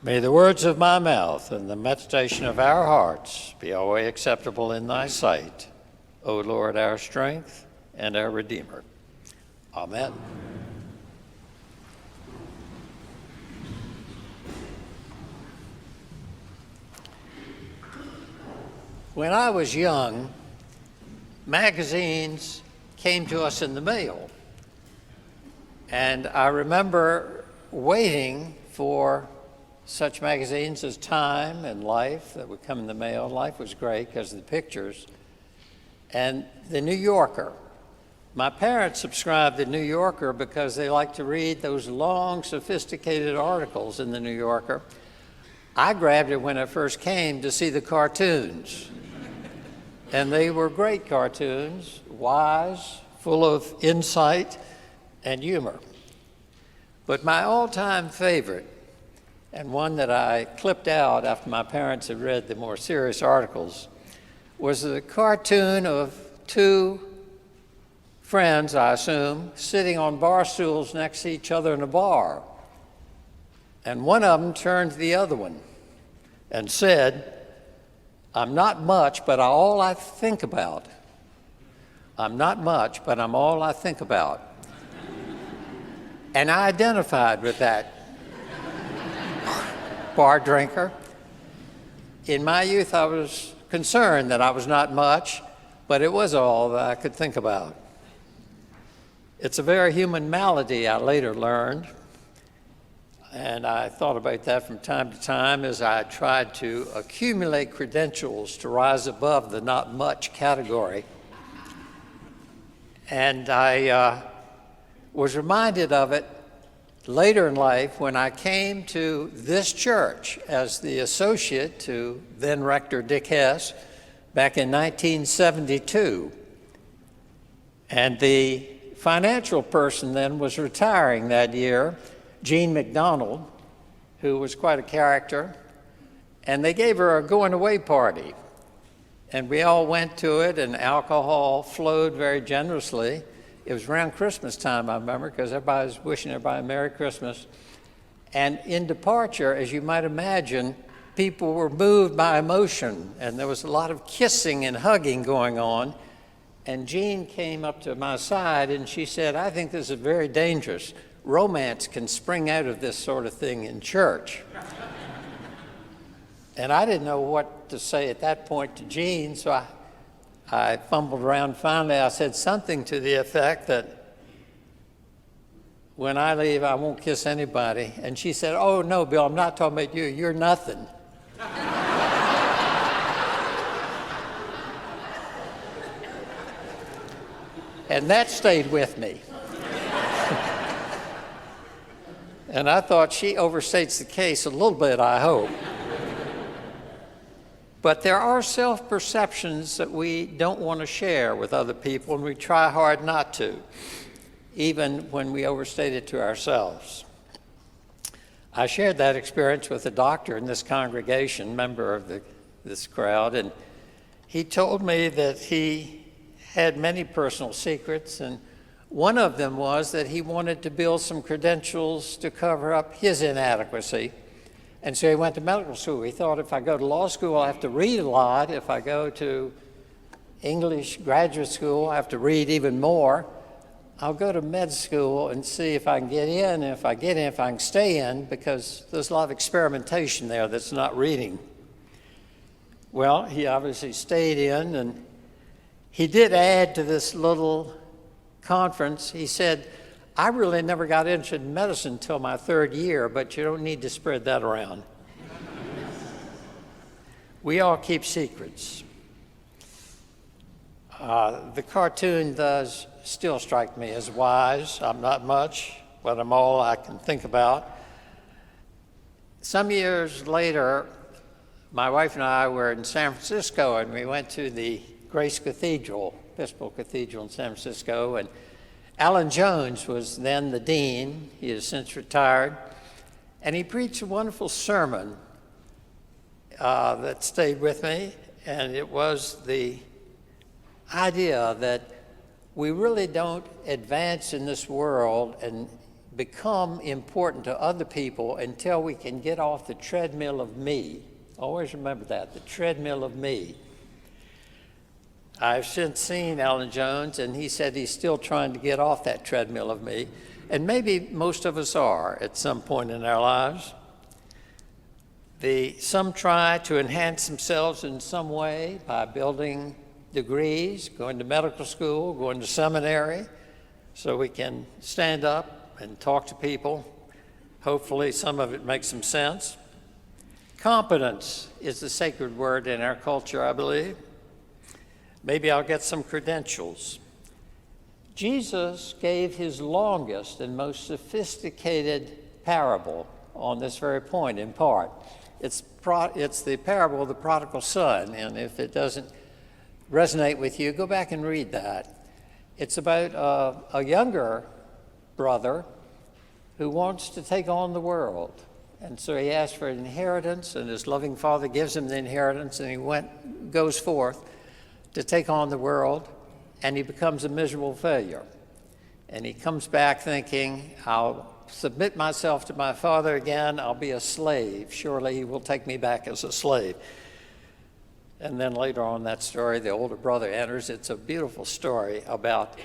May the words of my mouth and the meditation of our hearts be always acceptable in thy sight, O Lord, our strength and our Redeemer. Amen. When I was young, magazines came to us in the mail. And I remember waiting for such magazines as Time and Life that would come in the mail. Life was great because of the pictures. And the New Yorker. My parents subscribed to the New Yorker because they liked to read those long, sophisticated articles in the New Yorker. I grabbed it when it first came to see the cartoons. And they were great cartoons, wise, full of insight and humor. But my all-time favorite, and one that I clipped out after my parents had read the more serious articles, was the cartoon of two friends, I assume, sitting on bar stools next to each other in a bar. And one of them turned to the other one and said, "I'm not much, but all I think about. I'm not much, but I'm all I think about." And I identified with that bar drinker. In my youth, I was concerned that I was not much, but it was all that I could think about. It's a very human malady, I later learned. And I thought about that from time to time as I tried to accumulate credentials to rise above the not much category. And I was reminded of it later in life when I came to this church as the associate to then Rector Dick Hess back in 1972. And the financial person then was retiring that year, Jean McDonald, who was quite a character, and they gave her a going-away party. And we all went to it, and alcohol flowed very generously. It was around Christmas time, I remember, because everybody was wishing everybody a Merry Christmas. And in departure, as you might imagine, people were moved by emotion, and there was a lot of kissing and hugging going on. And Jean came up to my side, and she said, "I think this is very dangerous. Romance can spring out of this sort of thing in church." And I didn't know what to say at that point to Jean, so I fumbled around. Finally, I said something to the effect that, "When I leave, I won't kiss anybody." And she said, "Oh, no, Bill, I'm not talking about you. You're nothing." And that stayed with me. And I thought she overstates the case a little bit, I hope. But there are self-perceptions that we don't want to share with other people, and we try hard not to, even when we overstate it to ourselves. I shared that experience with a doctor in this congregation, member of this crowd, and he told me that he had many personal secrets, and one of them was that he wanted to build some credentials to cover up his inadequacy. And so he went to medical school. He thought, if I go to law school, I have to read a lot. If I go to English graduate school, I have to read even more. I'll go to med school and see if I can get in. And if I get in, if I can stay in, because there's a lot of experimentation there that's not reading. Well, he obviously stayed in, and he did add to this little conference. He said, "I really never got interested in medicine until my third year, but you don't need to spread that around." We all keep secrets. The cartoon does still strike me as wise. I'm not much, but I'm all I can think about. Some years later, my wife and I were in San Francisco, and we went to the Grace Cathedral, Episcopal Cathedral in San Francisco, and Alan Jones was then the dean. He has since retired, and he preached a wonderful sermon that stayed with me, and it was the idea that we really don't advance in this world and become important to other people until we can get off the treadmill of me. Always remember that, the treadmill of me. I've since seen Alan Jones, and he said he's still trying to get off that treadmill of me. And maybe most of us are at some point in our lives. Some try to enhance themselves in some way by building degrees, going to medical school, going to seminary, so we can stand up and talk to people. Hopefully some of it makes some sense. Competence is the sacred word in our culture, I believe. Maybe I'll get some credentials. Jesus gave his longest and most sophisticated parable on this very point, in part. It's the parable of the prodigal son, and if it doesn't resonate with you, go back and read that. It's about a younger brother who wants to take on the world. And so he asks for an inheritance, and his loving father gives him the inheritance, and he goes forth to take on the world, and he becomes a miserable failure. And he comes back thinking, I'll submit myself to my father again, I'll be a slave. Surely he will take me back as a slave. And then later on in that story, the older brother enters. It's a beautiful story about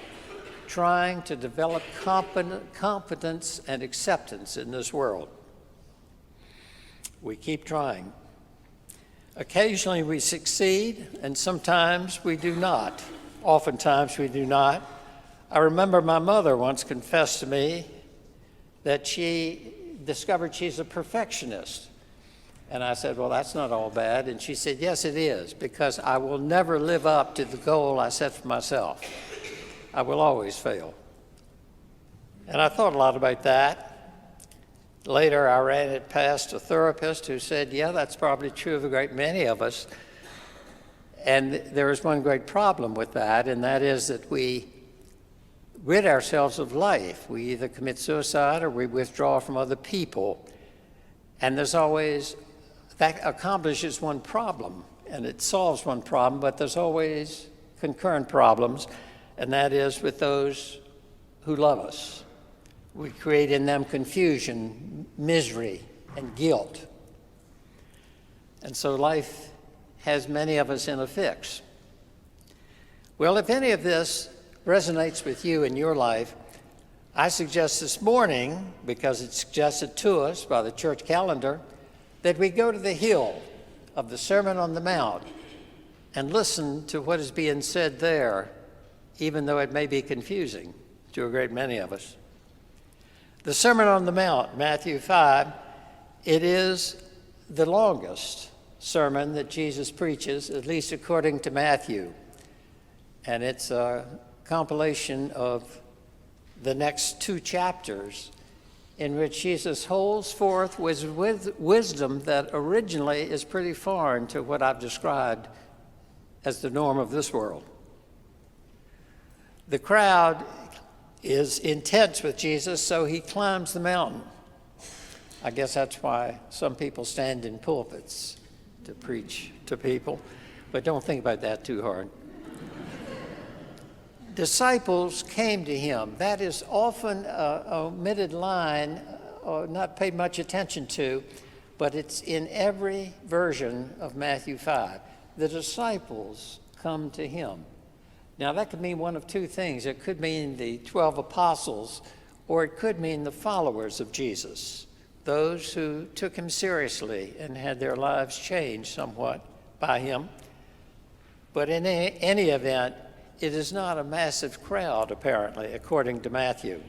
trying to develop competence and acceptance in this world. We keep trying. Occasionally we succeed, and sometimes we do not. Oftentimes we do not. I remember my mother once confessed to me that she discovered she's a perfectionist. And I said, well, that's not all bad. And she said, yes, it is, because I will never live up to the goal I set for myself. I will always fail. And I thought a lot about that. Later, I ran it past a therapist who said, yeah, that's probably true of a great many of us. And there is one great problem with that, and that is that we rid ourselves of life. We either commit suicide or we withdraw from other people. And there's always, that accomplishes one problem, and it solves one problem, but there's always concurrent problems, and that is with those who love us. We create in them confusion, misery, and guilt. And so life has many of us in a fix. Well, if any of this resonates with you in your life, I suggest this morning, because it's suggested to us by the church calendar, that we go to the hill of the Sermon on the Mount and listen to what is being said there, even though it may be confusing to a great many of us. The Sermon on the Mount, Matthew 5, it is the longest sermon that Jesus preaches, at least according to Matthew. And it's a compilation of the next 2 chapters in which Jesus holds forth with wisdom that originally is pretty foreign to what I've described as the norm of this world. The crowd is intense with Jesus, so he climbs the mountain. I guess that's why some people stand in pulpits to preach to people, but don't think about that too hard. Disciples came to him. That is often an omitted line, or not paid much attention to, but it's in every version of Matthew 5. The disciples come to him. Now, that could mean one of 2 things. It could mean the 12 apostles, or it could mean the followers of Jesus, those who took him seriously and had their lives changed somewhat by him. But in any event, it is not a massive crowd, apparently, according to Matthew.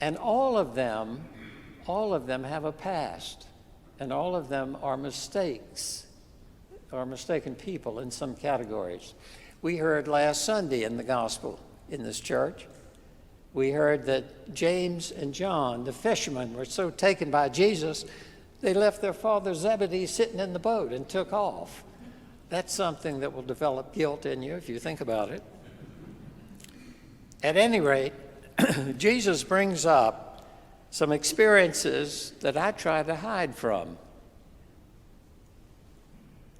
And all of them have a past, and all of them are mistakes, or mistaken people in some categories. We heard last Sunday in the gospel in this church, we heard that James and John, the fishermen, were so taken by Jesus, they left their father Zebedee sitting in the boat and took off. That's something that will develop guilt in you if you think about it. At any rate, Jesus brings up some experiences that I try to hide from.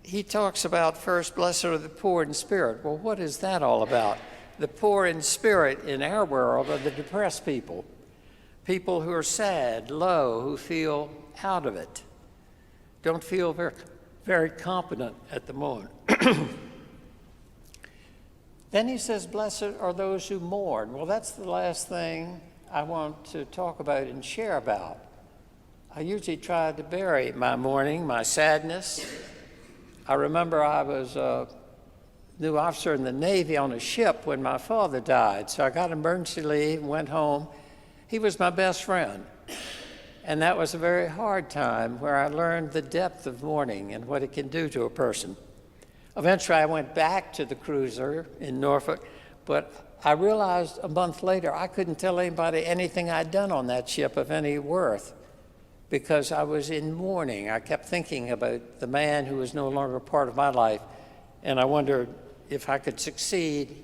He talks about first, blessed are the poor in spirit. Well, what is that all about? The poor in spirit in our world are the depressed people. people who are sad, low, who feel out of it, don't feel very, very competent at the moment. Then he says, blessed are those who mourn. Well, that's the last thing I want to talk about and share about. I usually try to bury my mourning, my sadness. I remember I was a new officer in the Navy on a ship when my father died, so I got emergency leave and went home. He was my best friend, and that was a very hard time where I learned the depth of mourning and what it can do to a person. Eventually, I went back to the cruiser in Norfolk, but I realized a month later I couldn't tell anybody anything I'd done on that ship of any worth because I was in mourning. I kept thinking about the man who was no longer part of my life, and I wondered if I could succeed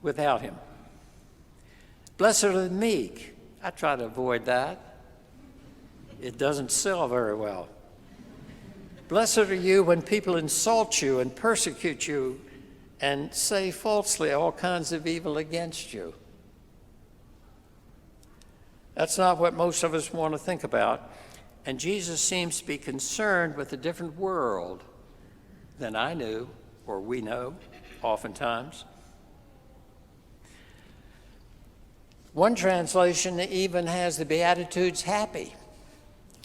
without him. Blessed are the meek. I try to avoid that. It doesn't sell very well. Blessed are you when people insult you and persecute you and say falsely all kinds of evil against you. That's not what most of us want to think about. And Jesus seems to be concerned with a different world than I knew, or we know, oftentimes. One translation even has the Beatitudes happy.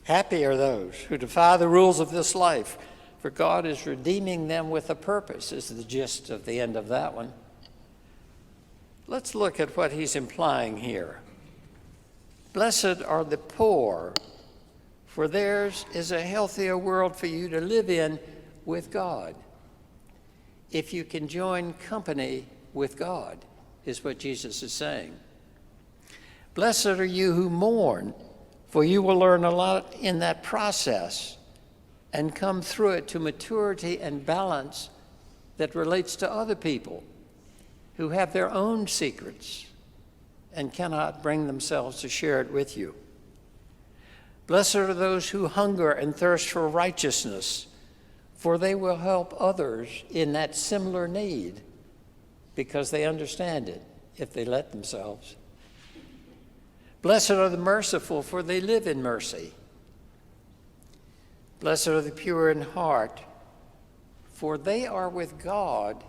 Happy are those who defy the rules of this life, for God is redeeming them with a purpose, is the gist of the end of that one. Let's look at what he's implying here. Blessed are the poor, for theirs is a healthier world for you to live in with God. If you can join company with God, is what Jesus is saying. Blessed are you who mourn, for you will learn a lot in that process and come through it to maturity and balance that relates to other people who have their own secrets and cannot bring themselves to share it with you. Blessed are those who hunger and thirst for righteousness, for they will help others in that similar need because they understand it if they let themselves. Blessed are the merciful, for they live in mercy. Blessed are the pure in heart, for they are with God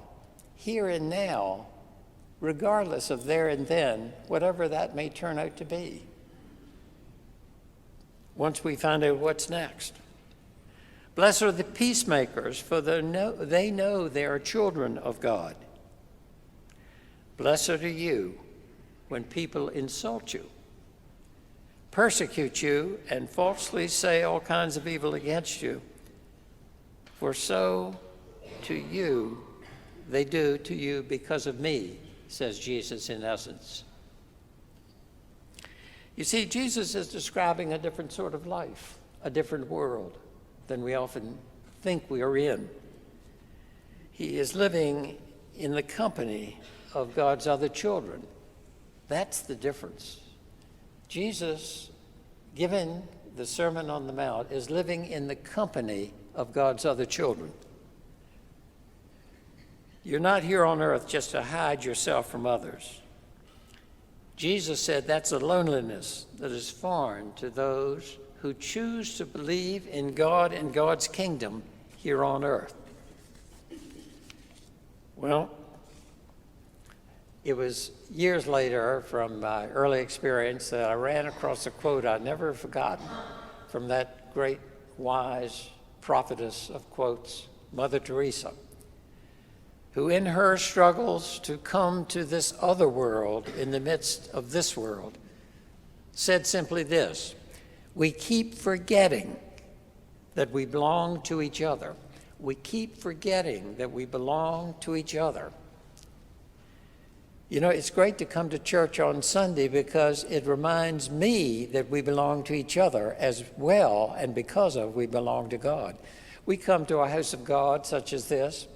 here and now, regardless of there and then, whatever that may turn out to be, once we find out what's next. Blessed are the peacemakers, for they know they are children of God. Blessed are you when people insult you, persecute you, and falsely say all kinds of evil against you. For so to you they do to you because of me, says Jesus in essence. You see, Jesus is describing a different sort of life, a different world than we often think we are in. He is living in the company of God's other children. That's the difference. Jesus, given the Sermon on the Mount, is living in the company of God's other children. You're not here on earth just to hide yourself from others. Jesus said that's a loneliness that is foreign to those who choose to believe in God and God's kingdom here on earth. Well, it was years later from my early experience that I ran across a quote I'd never forgotten from that great, wise prophetess of quotes, Mother Teresa, who in her struggles to come to this other world in the midst of this world said simply this: we keep forgetting that we belong to each other. We keep forgetting that we belong to each other. You know, it's great to come to church on Sunday because it reminds me that we belong to each other as well, and because of we belong to God. We come to a house of God such as this,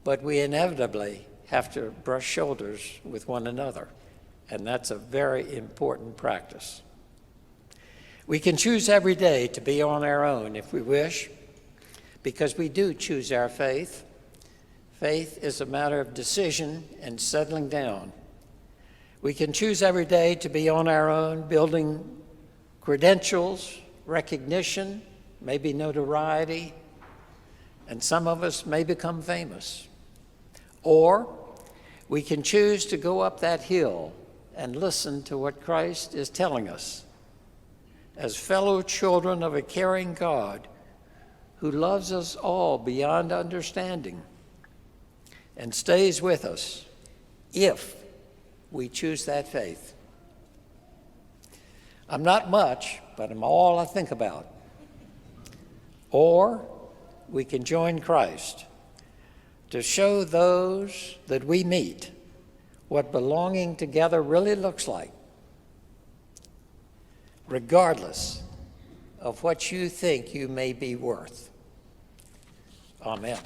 but we inevitably have to brush shoulders with one another, and that's a very important practice. We can choose every day to be on our own if we wish, because we do choose our faith. Faith is a matter of decision and settling down. We can choose every day to be on our own, building credentials, recognition, maybe notoriety, and some of us may become famous. Or we can choose to go up that hill and listen to what Christ is telling us as fellow children of a caring God who loves us all beyond understanding and stays with us if we choose that faith. I'm not much, but I'm all I think about. Or we can join Christ to show those that we meet what belonging together really looks like, regardless of what you think you may be worth. Amen.